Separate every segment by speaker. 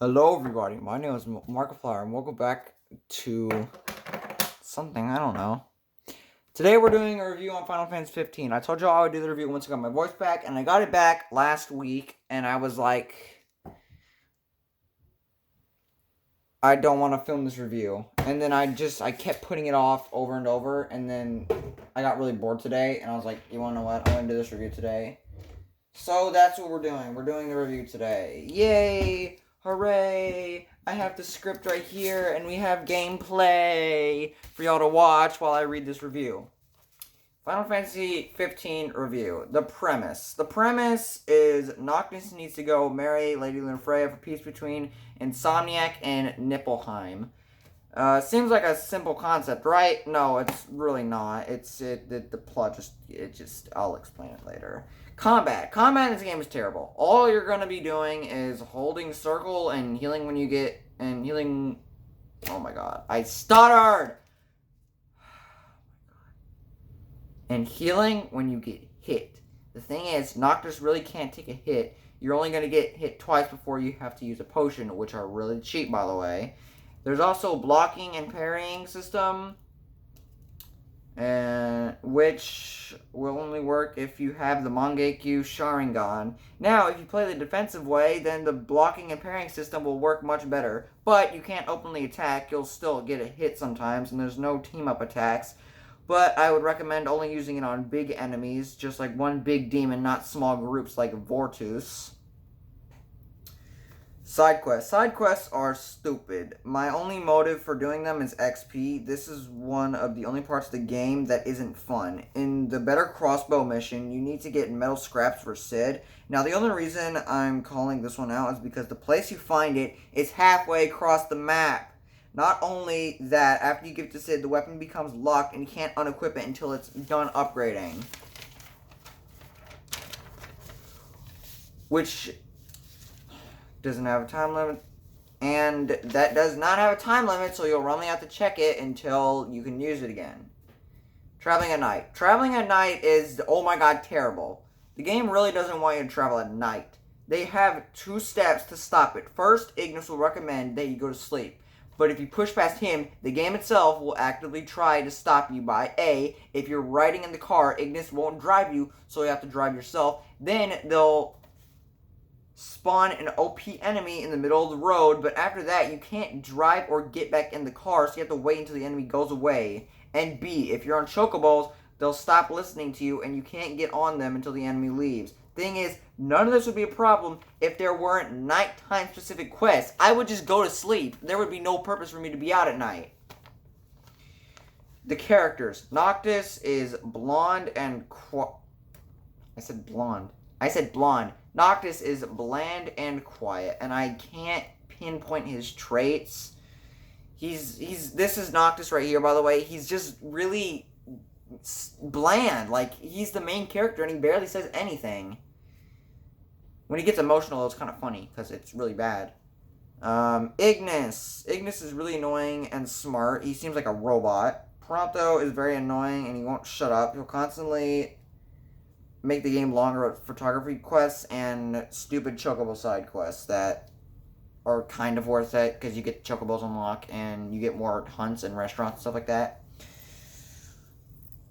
Speaker 1: Hello, everybody. My name is Markiplier, and welcome back to something I don't know. Today, we're doing a review on Final Fantasy 15. I told y'all I would do the review once I got my voice back, and I got it back last week, and I was like, I don't want to film this review. And then I kept putting it off over and over, and then I got really bored today, and I was like, you want to know what? I'm going to do this review today. So that's what we're doing. We're doing the review today. Yay! Hooray! I have the script right here, and we have gameplay for y'all to watch while I read this review. Final Fantasy 15 review. The premise. The premise is Noctis needs to go marry Lady Lunafreya for peace between Insomniac and Niflheim. Seems like a simple concept, right? No, it's really not. The plot I'll explain it later. Combat in this game is terrible. All you're gonna be doing is holding circle and healing when you get oh my god, I stuttered. And healing when you get hit. The thing is, Noctis really can't take a hit. You're only gonna get hit twice before you have to use a potion, which are really cheap, by the way. There's also blocking and parrying system, which will only work if you have the Mangekyo Sharingan. Now, if you play the defensive way, then the blocking and parrying system will work much better. But you can't openly attack, you'll still get a hit sometimes, and there's no team-up attacks. But I would recommend only using it on big enemies, just like one big demon, not small groups like Vortus. Side quests. Side quests are stupid. My only motive for doing them is XP. This is one of the only parts of the game that isn't fun. In the Better Crossbow mission, you need to get metal scraps for Cid. Now, the only reason I'm calling this one out is because the place you find it is halfway across the map. Not only that, after you give it to Cid, the weapon becomes locked and you can't unequip it until it's done upgrading. Which doesn't have a time limit, and that does not have a time limit, so you'll only have to check it until you can use it again. Traveling at night. Traveling at night is, oh my god, terrible. The game really doesn't want you to travel at night. They have 2 steps to stop it. First, Ignis will recommend that you go to sleep. But if you push past him, the game itself will actively try to stop you by A, if you're riding in the car, Ignis won't drive you, so you have to drive yourself. Then they'll spawn an OP enemy in the middle of the road, but after that, you can't drive or get back in the car, so you have to wait until the enemy goes away. And B, if you're on chocobos, they'll stop listening to you, and you can't get on them until the enemy leaves. Thing is, none of this would be a problem if there weren't nighttime specific quests. I would just go to sleep. There would be no purpose for me to be out at night. The characters. Noctis is blonde and I said blonde. Noctis is bland and quiet, and I can't pinpoint his traits. This is Noctis right here, by the way. He's just really bland. Like, he's the main character, and he barely says anything. When he gets emotional, it's kind of funny, because it's really bad. Ignis. Ignis is really annoying and smart. He seems like a robot. Prompto is very annoying, and he won't shut up. He'll constantly make the game longer with photography quests and stupid chocobo side quests that are kind of worth it because you get chocobos unlocked and you get more hunts and restaurants and stuff like that.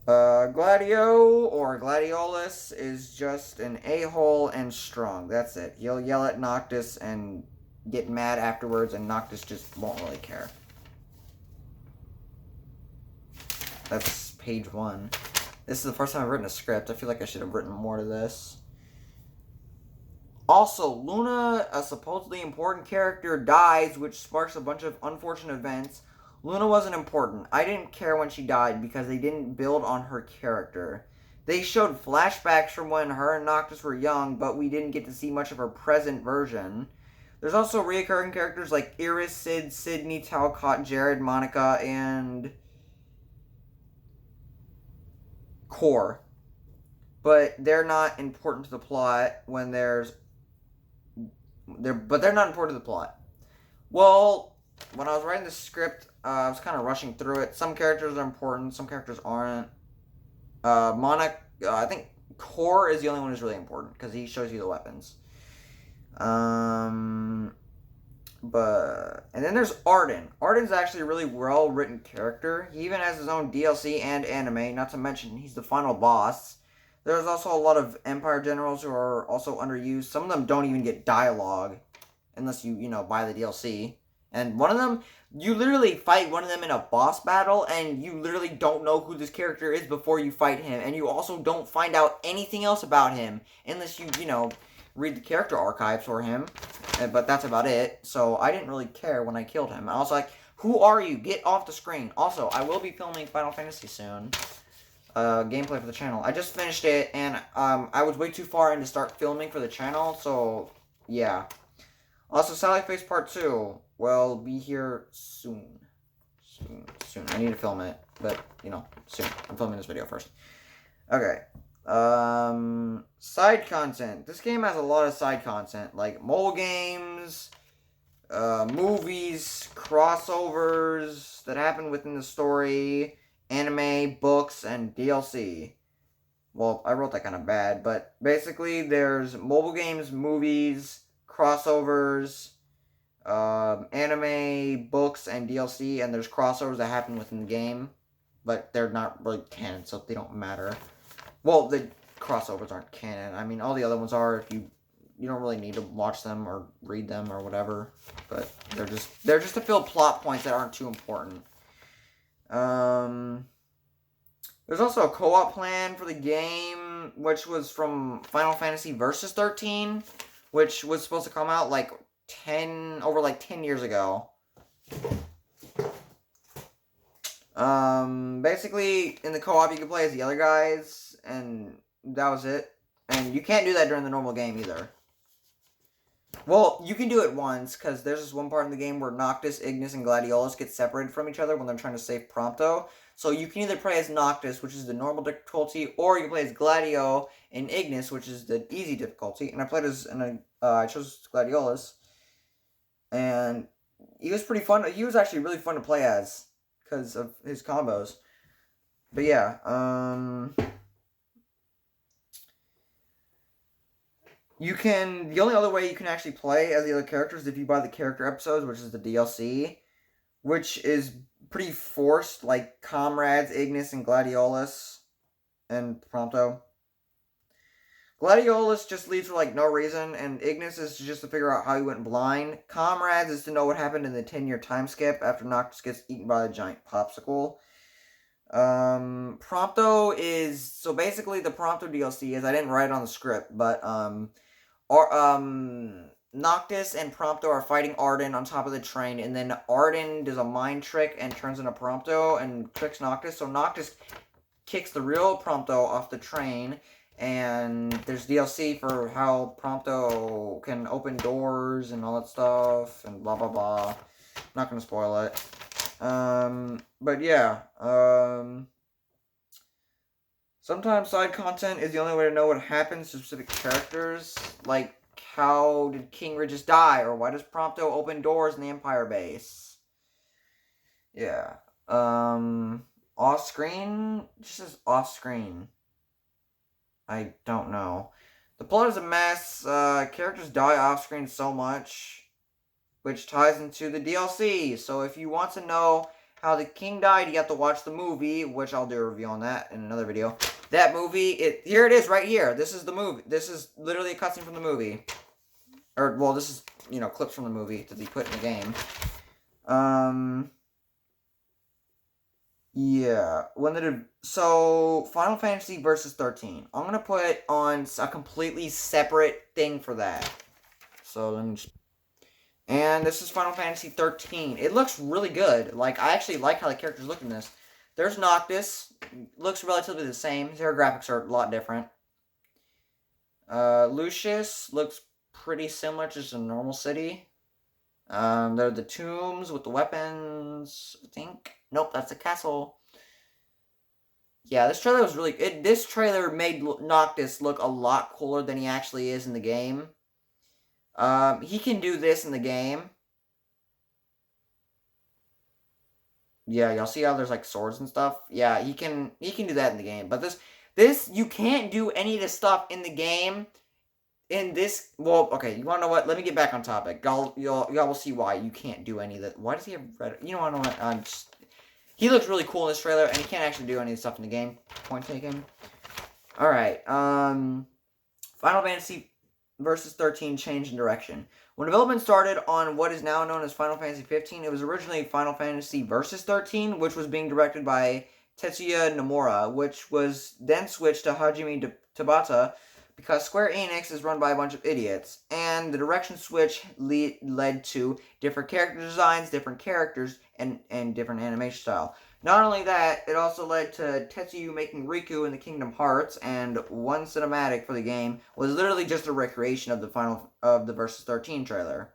Speaker 1: Gladio or Gladiolus is just an a-hole and strong. That's it. He'll yell at Noctis and get mad afterwards, and Noctis just won't really care. That's page 1. This is the first time I've written a script. I feel like I should have written more to this. Also, Luna, a supposedly important character, dies, which sparks a bunch of unfortunate events. Luna wasn't important. I didn't care when she died because they didn't build on her character. They showed flashbacks from when her and Noctis were young, but we didn't get to see much of her present version. There's also reoccurring characters like Iris, Cid, Sydney, Talcott, Jared, Monica, and Core. But they're not important to the plot when there's... But they're not important to the plot. Well, when I was writing the script, I was kind of rushing through it. Some characters are important, some characters aren't. I think Core is the only one who's really important, because he shows you the weapons. And then there's Arden. Arden's actually a really well-written character. He even has his own DLC and anime, not to mention he's the final boss. There's also a lot of Empire generals who are also underused. Some of them don't even get dialogue unless you buy the DLC. And one of them, you literally fight one of them in a boss battle, and you literally don't know who this character is before you fight him. And you also don't find out anything else about him unless you read the character archives for him. But that's about it. So I didn't really care when I killed him. I was like, who are you? Get off the screen. Also, I will be filming Final Fantasy soon. Gameplay for the channel. I just finished it, and I was way too far in to start filming for the channel, so yeah. Also, Sally Face Part 2 will be here soon. Soon. I need to film it, but, soon. I'm filming this video first. Okay. Side content. This game has a lot of side content, like mobile games, movies, crossovers that happen within the story, anime, books, and DLC. Well, I wrote that kind of bad, but basically there's mobile games, movies, crossovers, anime, books, and DLC, and there's crossovers that happen within the game, but they're not really canon, so they don't matter. Well, the crossovers aren't canon. I mean, all the other ones are if you don't really need to watch them or read them or whatever, but they're just to fill plot points that aren't too important. There's also a co-op plan for the game, which was from Final Fantasy Versus 13, which was supposed to come out over 10 years ago. Basically, in the co-op, you can play as the other guys, and that was it. And you can't do that during the normal game, either. Well, you can do it once, because there's this one part in the game where Noctis, Ignis, and Gladiolus get separated from each other when they're trying to save Prompto. So you can either play as Noctis, which is the normal difficulty, or you can play as Gladio and Ignis, which is the easy difficulty. And I chose Gladiolus. And he was pretty fun. He was actually really fun to play as, because of his combos. But yeah, the only other way you can actually play as the other characters is if you buy the character episodes, which is the DLC, which is pretty forced, like Comrades, Ignis, and Gladiolus, and Prompto. Gladiolus just leaves for, no reason, and Ignis is just to figure out how he went blind. Comrades is to know what happened in the 10-year time skip after Noctis gets eaten by a giant popsicle. Prompto is... So basically, the Prompto DLC is... I didn't write it on the script, but, Noctis and Prompto are fighting Arden on top of the train, and then Arden does a mind trick and turns into Prompto and tricks Noctis, so Noctis kicks the real Prompto off the train, and there's DLC for how Prompto can open doors and all that stuff, and blah blah blah. I'm not gonna spoil it. But yeah, sometimes side content is the only way to know what happens to specific characters, like how did King Regis die, or why does Prompto open doors in the Empire base? Yeah. Off-screen? It just says off-screen. I don't know. The plot is a mess. Characters die off-screen so much, which ties into the DLC. So if you want to know how the king died, you have to watch the movie, which I'll do a review on that in another video. That movie, here it is right here. This is the movie. This is literally a cutscene from the movie. Or, well, this is, clips from the movie that they put in the game. Yeah. So, Final Fantasy Versus 13. I'm going to put on a completely separate thing for that. So, let me just... And this is Final Fantasy 13. It looks really good. I actually like how the characters look in this. There's Noctis. Looks relatively the same. Their graphics are a lot different. Lucius looks pretty similar to just a normal city. There are the tombs with the weapons, I think. Nope, that's a castle. Yeah, this trailer was really... This trailer made Noctis look a lot cooler than he actually is in the game. He can do this in the game. Yeah, y'all see how there's swords and stuff? Yeah, he can do that in the game. But this you can't do any of this stuff in the game in this, well, okay, you want to know what? Let me get back on topic. Y'all will see why you can't do any of that. Why does he have red? You know what? He looks really cool in this trailer, and he can't actually do any of the stuff in the game. Point taken. All right. Final Fantasy Versus 13 change in direction. When development started on what is now known as Final Fantasy 15, it was originally Final Fantasy Versus 13, which was being directed by Tetsuya Nomura, which was then switched to Hajime Tabata because Square Enix is run by a bunch of idiots, and the direction switch led to different character designs, different characters, and different animation style. Not only that, it also led to Tetsuya making Riku in the Kingdom Hearts, and one cinematic for the game was literally just a recreation of the Versus 13 trailer.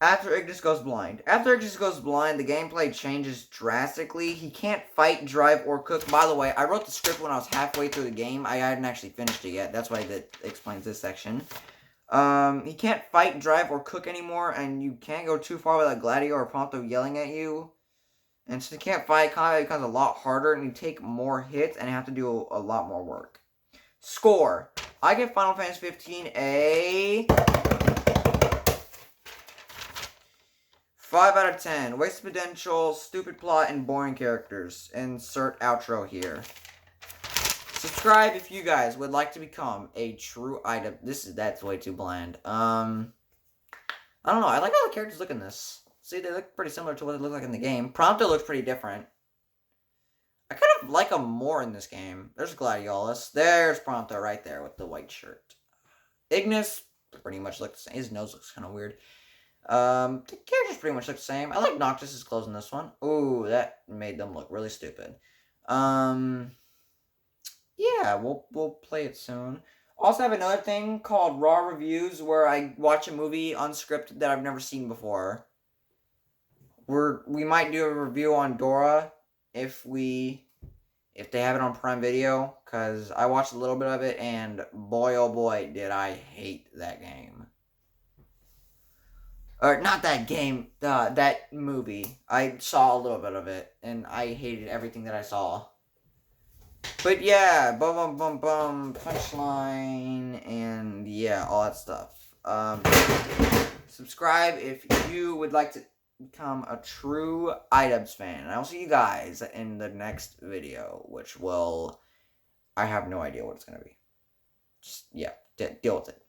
Speaker 1: After Ignis Goes Blind. After Ignis Goes Blind, the gameplay changes drastically. He can't fight, drive, or cook. By the way, I wrote the script when I was halfway through the game. I hadn't actually finished it yet. That's why that explains this section. He can't fight, drive, or cook anymore, and you can't go too far without Gladio or Prompto yelling at you. And since you can't fight, combat becomes a lot harder, and you take more hits, and you have to do a lot more work. Score. I give Final Fantasy 15 a 5 out of 10. Wasted potential, stupid plot, and boring characters. Insert outro here. Subscribe if you guys would like to become a true item. That's way too bland. I don't know. I like how the characters look in this. See, they look pretty similar to what they look like in the game. Prompto looks pretty different. I kind of like him more in this game. There's Gladiolus. There's Prompto right there with the white shirt. Ignis pretty much looks the same. His nose looks kind of weird. The characters pretty much look the same. I like Noctis' clothes in this one. Ooh, that made them look really stupid. Yeah, we'll play it soon. Also have another thing called Raw Reviews where I watch a movie unscripted that I've never seen before. We might do a review on Dora if they have it on Prime Video, because I watched a little bit of it, and boy oh boy did I hate that game. Or not that game, that movie. I saw a little bit of it, and I hated everything that I saw. But yeah, punchline, and yeah, all that stuff. Subscribe if you would like to become a true iDubbbz fan. And I'll see you guys in the next video, which I have no idea what it's going to be. Just, yeah, deal with it.